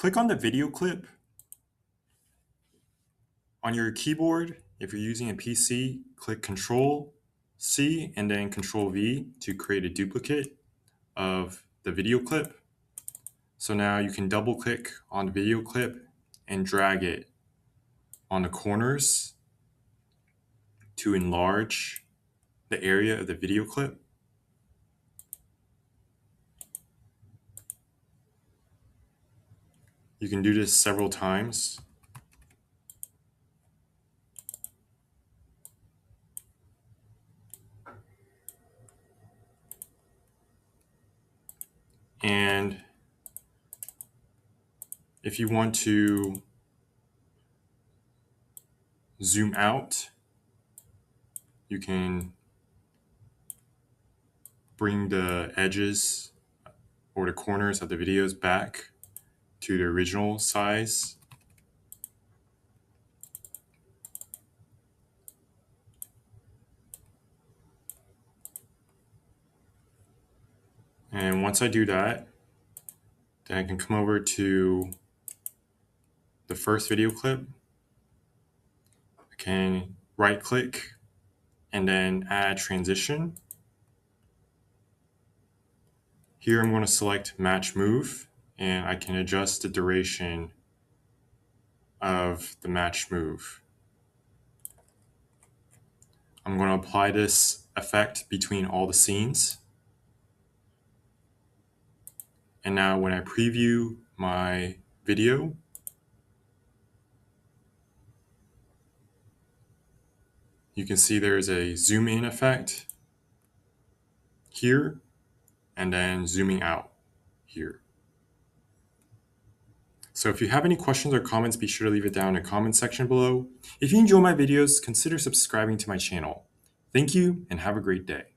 Click on the video clip. On your keyboard, if you're using a PC, click Ctrl C and then Ctrl V to create a duplicate of the video clip. So now you can double click on the video clip and drag it on the corners to enlarge the area of the video clip. You can do this several times. And if you want to zoom out, you can bring the edges or the corners of the videos back to the original size. And once I do that, then I can come over to the first video clip. I can right click and then add transition. Here I'm going to select match move, and I can adjust the duration of the match move. I'm going to apply this effect between all the scenes. And now when I preview my video, you can see there's a zoom in effect here and then zooming out here. So if you have any questions or comments, be sure to leave it down in the comment section below. If you enjoy my videos, consider subscribing to my channel. Thank you and have a great day.